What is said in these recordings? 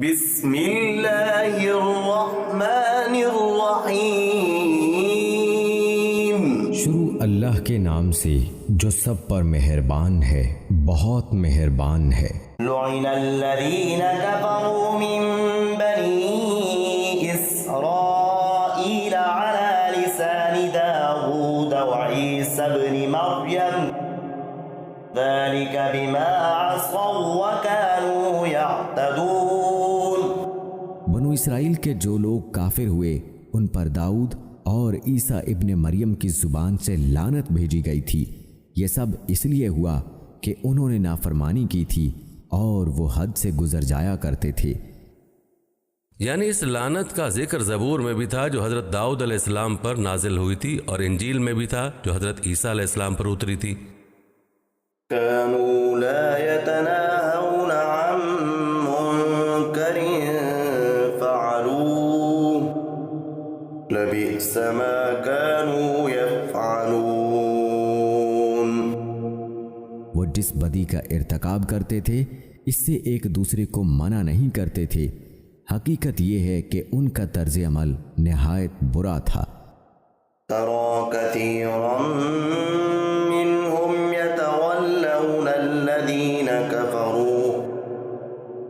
بسم اللہ الرحمن الرحیم۔ شروع اللہ کے نام سے جو سب پر مہربان ہے، بہت مہربان ہے۔ لعن الذین کفروا من بنی اسرائیل علی لسان داود وعیسی ابن مریم ذلك بما عصوا وكانوا يعتدون۔ بنو اسرائیل کے جو لوگ کافر ہوئے ان پر داؤد اور عیسیٰ ابن مریم کی زبان سے لعنت بھیجی گئی تھی۔ یہ سب اس لیے ہوا کہ انہوں نے نافرمانی کی تھی اور وہ حد سے گزر جایا کرتے تھے۔ یعنی اس لعنت کا ذکر زبور میں بھی تھا جو حضرت داؤد علیہ السلام پر نازل ہوئی تھی، اور انجیل میں بھی تھا جو حضرت عیسیٰ علیہ السلام پر اتری تھی۔ كانوا لا يتناهون عن منكر فعلوه لبئس ما كانوا يفعلون۔ وہ جس بدی کا ارتکاب کرتے تھے اس سے ایک دوسرے کو منع نہیں کرتے تھے، حقیقت یہ ہے کہ ان کا طرز عمل نہایت برا تھا۔ ترى كثيرا منهم يتولون الذين كفروا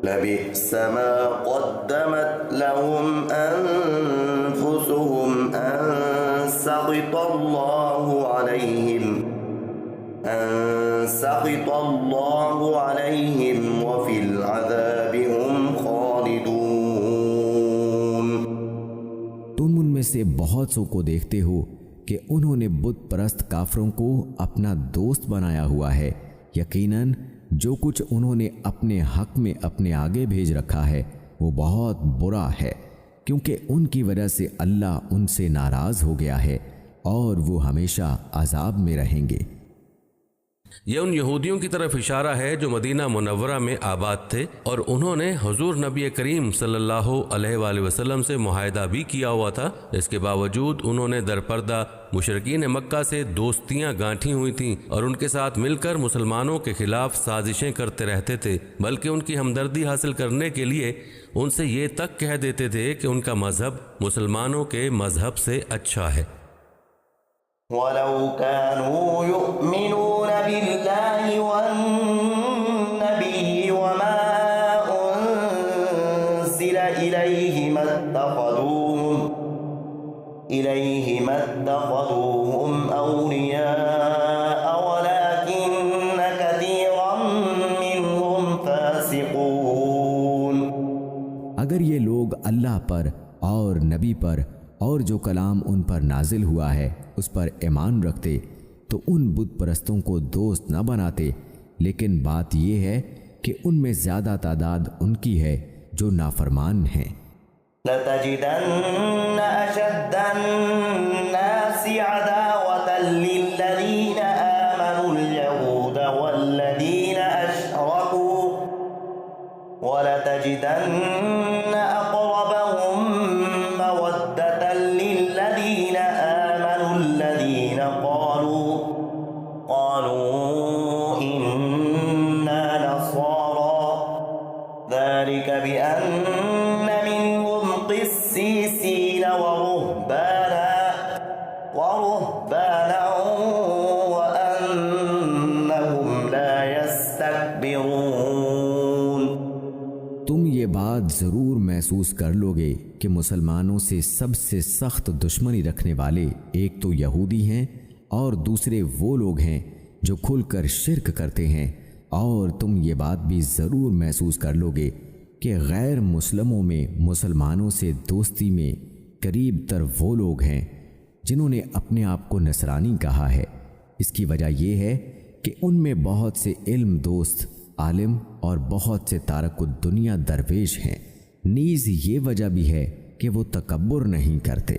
لبئس ما قدمت لهم أنفسهم أن سخط الله عليهم وفي العذاب هم خالدون۔ تم ان میں سے بہت سو کو دیکھتے ہو کہ انہوں نے بت پرست کافروں کو اپنا دوست بنایا ہوا ہے، یقیناً جو کچھ انہوں نے اپنے حق میں اپنے آگے بھیج رکھا ہے وہ بہت برا ہے، کیونکہ ان کی وجہ سے اللہ ان سے ناراض ہو گیا ہے اور وہ ہمیشہ عذاب میں رہیں گے۔ یہ ان یہودیوں کی طرف اشارہ ہے جو مدینہ منورہ میں آباد تھے، اور انہوں نے حضور نبی کریم صلی اللہ علیہ وآلہ وسلم سے معاہدہ بھی کیا ہوا تھا۔ اس کے باوجود انہوں نے درپردہ مشرکین مکہ سے دوستیاں گانٹھی ہوئی تھیں اور ان کے ساتھ مل کر مسلمانوں کے خلاف سازشیں کرتے رہتے تھے، بلکہ ان کی ہمدردی حاصل کرنے کے لیے ان سے یہ تک کہہ دیتے تھے کہ ان کا مذہب مسلمانوں کے مذہب سے اچھا ہے۔ وَلَوْ كَانُوا يُؤْمِنُونَ بِاللَّهِ وَالنَّبِيِّ وَمَا أُنزِلَ إِلَيْهِ مَا اتَّخَذُوهُمْ أَوْلِيَاءَ وَلَكِنَّ كَثِيرًا مِّنْهُمْ فَاسِقُونَ۔ اگر یہ لوگ اللہ پر اور نبی پر اور جو کلام ان پر نازل ہوا ہے اس پر ایمان رکھتے تو ان بت پرستوں کو دوست نہ بناتے، لیکن بات یہ ہے کہ ان میں زیادہ تعداد ان کی ہے جو نافرمان ہیں۔ لَتَجِدَنَّ أَشَدَّ النَّاسِ عَدَاوَةً لِّلَّذِينَ آمَنُوا الْيَهُودَ وَالَّذِينَ أَشْرَكُوا وَلَتَجِدَنَّ أَقْرَبَهُم مَّوَدَّةً لِّلَّذِينَ آمَنُوا الَّذِينَ قالوا إِنَّا نَصَارَىٰ ذَلِكَ بِأَنَّ مِنْهُمْ قِسِّيسِينَ وَرُهْبَانًا وَأَنَّهُمْ لَا يَسْتَكْبِرُونَ۔ تم یہ بات ضرور محسوس کر لو گے کہ مسلمانوں سے سب سے سخت دشمنی رکھنے والے ایک تو یہودی ہیں اور دوسرے وہ لوگ ہیں جو کھل کر شرک کرتے ہیں، اور تم یہ بات بھی ضرور محسوس کر لو گے کہ غیر مسلموں میں مسلمانوں سے دوستی میں قریب تر وہ لوگ ہیں جنہوں نے اپنے آپ کو نصرانی کہا ہے۔ اس کی وجہ یہ ہے کہ ان میں بہت سے علم دوست عالم اور بہت سے تارک الدنیا درویش ہیں، نیز یہ وجہ بھی ہے کہ وہ تکبر نہیں کرتے۔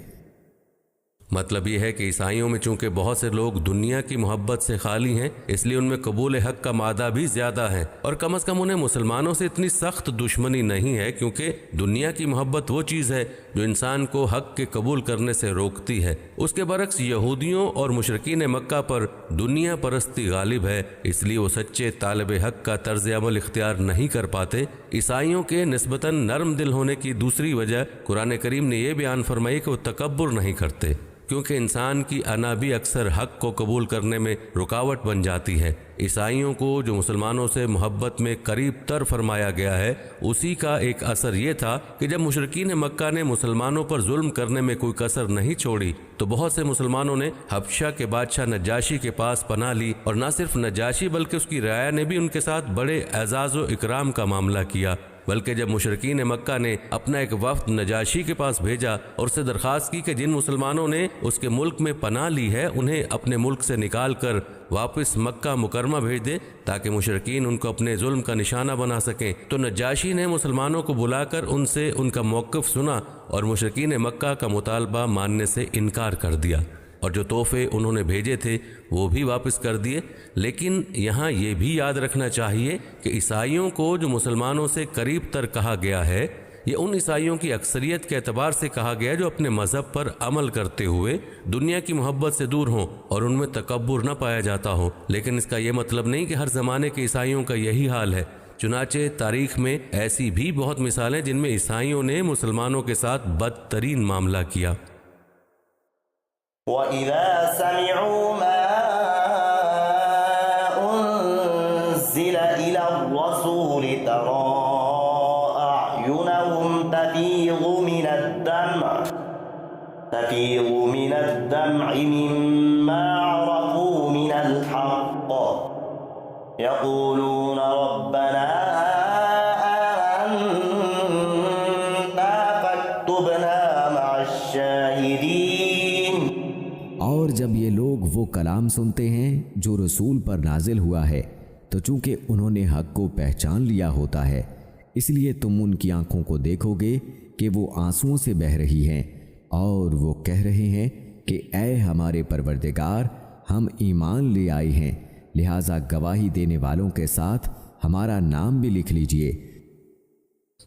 مطلب یہ ہے کہ عیسائیوں میں چونکہ بہت سے لوگ دنیا کی محبت سے خالی ہیں، اس لیے ان میں قبول حق کا مادہ بھی زیادہ ہے، اور کم از کم انہیں مسلمانوں سے اتنی سخت دشمنی نہیں ہے، کیونکہ دنیا کی محبت وہ چیز ہے جو انسان کو حق کے قبول کرنے سے روکتی ہے۔ اس کے برعکس یہودیوں اور مشرکین مکہ پر دنیا پرستی غالب ہے، اس لیے وہ سچے طالب حق کا طرز عمل اختیار نہیں کر پاتے۔ عیسائیوں کے نسبتاً نرم دل ہونے کی دوسری وجہ قرآن کریم نے یہ بیان فرمائی کہ وہ تکبر نہیں کرتے، کیونکہ انسان کی انا بھی اکثر حق کو قبول کرنے میں رکاوٹ بن جاتی ہے۔ عیسائیوں کو جو مسلمانوں سے محبت میں قریب تر فرمایا گیا ہے، اسی کا ایک اثر یہ تھا کہ جب مشرکین مکہ نے مسلمانوں پر ظلم کرنے میں کوئی کسر نہیں چھوڑی تو بہت سے مسلمانوں نے حبشہ کے بادشاہ نجاشی کے پاس پناہ لی، اور نہ صرف نجاشی بلکہ اس کی رعایا نے بھی ان کے ساتھ بڑے اعزاز و اکرام کا معاملہ کیا۔ بلکہ جب مشرکین مکہ نے اپنا ایک وفد نجاشی کے پاس بھیجا اور اس سے درخواست کی کہ جن مسلمانوں نے اس کے ملک میں پناہ لی ہے انہیں اپنے ملک سے نکال کر واپس مکہ مکرمہ بھیج دے تاکہ مشرکین ان کو اپنے ظلم کا نشانہ بنا سکیں، تو نجاشی نے مسلمانوں کو بلا کر ان سے ان کا موقف سنا اور مشرکین مکہ کا مطالبہ ماننے سے انکار کر دیا، اور جو تحفے انہوں نے بھیجے تھے وہ بھی واپس کر دیے۔ لیکن یہاں یہ بھی یاد رکھنا چاہیے کہ عیسائیوں کو جو مسلمانوں سے قریب تر کہا گیا ہے، یہ ان عیسائیوں کی اکثریت کے اعتبار سے کہا گیا جو اپنے مذہب پر عمل کرتے ہوئے دنیا کی محبت سے دور ہوں اور ان میں تکبر نہ پایا جاتا ہو، لیکن اس کا یہ مطلب نہیں کہ ہر زمانے کے عیسائیوں کا یہی حال ہے۔ چنانچہ تاریخ میں ایسی بھی بہت مثالیں جن میں عیسائیوں نے مسلمانوں کے ساتھ بدترین معاملہ کیا۔ وَإِذَا سَمِعُوا مَا أُنزِلَ إِلَى الرَّسُولِ تَرَىٰ أَعْيُنَهُمْ تَفِيضُ مِنَ الدَّمْعِ مِمَّا عَرَفُوا مِنَ الْحَقِّ يَقُولُونَ رَبَّنَا آمَنَّا فَاكْتُبْنَا مَعَ الشَّاهِدِينَ۔ اور جب یہ لوگ وہ کلام سنتے ہیں جو رسول پر نازل ہوا ہے تو چونکہ انہوں نے حق کو پہچان لیا ہوتا ہے، اس لیے تم ان کی آنکھوں کو دیکھو گے کہ وہ آنسوؤں سے بہہ رہی ہیں، اور وہ کہہ رہے ہیں کہ اے ہمارے پروردگار، ہم ایمان لے آئے ہیں، لہٰذا گواہی دینے والوں کے ساتھ ہمارا نام بھی لکھ لیجئے۔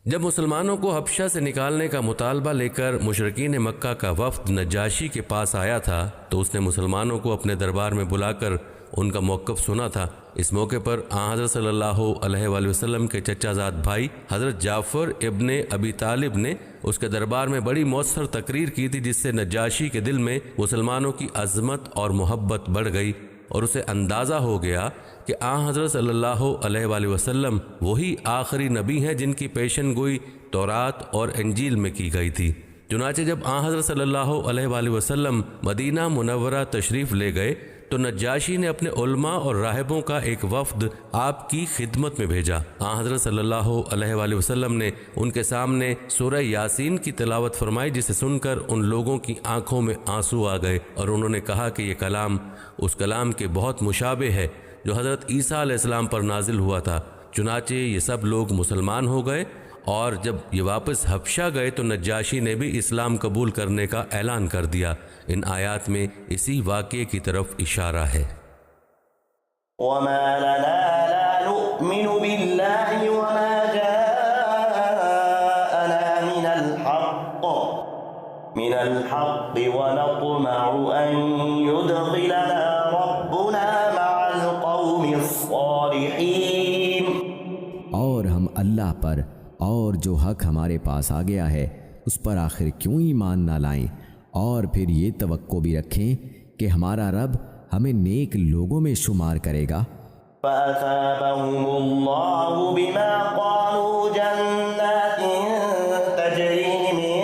جب مسلمانوں کو حبشہ سے نکالنے کا مطالبہ لے کر مشرکین مکہ کا وفد نجاشی کے پاس آیا تھا تو اس نے مسلمانوں کو اپنے دربار میں بلا کر ان کا موقف سنا تھا۔ اس موقع پر حضرت صلی اللہ علیہ وآلہ وسلم کے چچا زاد بھائی حضرت جعفر ابن ابی طالب نے اس کے دربار میں بڑی مؤثر تقریر کی تھی، جس سے نجاشی کے دل میں مسلمانوں کی عظمت اور محبت بڑھ گئی، اور اسے اندازہ ہو گیا کہ حضرت صلی اللہ علیہ وآلہ وسلم وہی آخری نبی ہیں جن کی پیشن گوئی تورات اور انجیل میں کی گئی تھی۔ چنانچہ جب حضرت صلی اللہ علیہ وآلہ وسلم مدینہ منورہ تشریف لے گئے تو نجاشی نے اپنے علماء اور راہبوں کا ایک وفد آپ کی خدمت میں بھیجا۔ حضرت صلی اللہ علیہ وآلہ وسلم نے ان کے سامنے سورہ یاسین کی تلاوت فرمائی، جسے سن کر ان لوگوں کی آنکھوں میں آنسو آ گئے، اور انہوں نے کہا کہ یہ کلام اس کلام کے بہت مشابہ ہے جو حضرت عیسیٰ علیہ السلام پر نازل ہوا تھا۔ چنانچہ یہ سب لوگ مسلمان ہو گئے، اور جب یہ واپس حبشہ گئے تو نجاشی نے بھی اسلام قبول کرنے کا اعلان کر دیا۔ ان آیات میں اسی واقعے کی طرف اشارہ ہے۔ وَمَا لَنَا لَا نُؤْمِنُ بِاللَّهِ وَمَا جَاءَنَا مِنَ الْحَقِّ وَنَطْمَعُ أَن يُدْخِلَنَا رَبُّنَا مَعَ الْقَوْمِ الصَّالِحِينَ۔ اور ہم اللہ پر اور جو حق ہمارے پاس آ گیا ہے اس پر آخر کیوں ایمان نہ لائیں، اور پھر یہ توقع بھی رکھیں کہ ہمارا رب ہمیں نیک لوگوں میں شمار کرے گا۔ فَأَثَابَهُمُ اللَّهُ بِمَا قَالُوا جَنَّاتٍ تَجْرِي مِن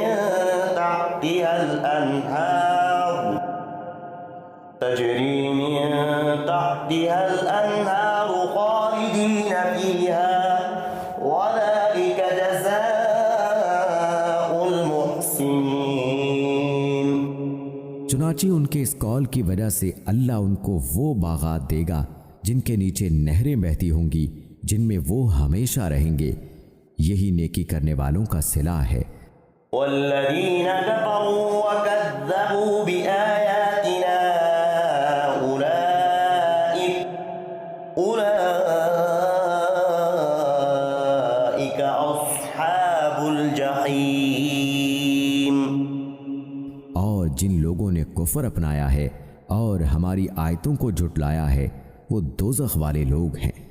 تَحْتِهَا الْأَنْهَارُ خَالِدِينَ فِيهَا وَذَلِكَ جَزَاءُ الْمُحْسِنِينَ۔ چنانچہ ان کے اس قول کی وجہ سے اللہ ان کو وہ باغات دے گا جن کے نیچے نہریں بہتی ہوں گی، جن میں وہ ہمیشہ رہیں گے، یہی نیکی کرنے والوں کا صلہ ہے۔ وَالَّذِينَ كَفَرُوا وَكَذَّبُوا بِآيَاتِنَا الجحیم، اور جن لوگوں نے کفر اپنایا ہے اور ہماری آیتوں کو جھٹلایا ہے وہ دوزخ والے لوگ ہیں۔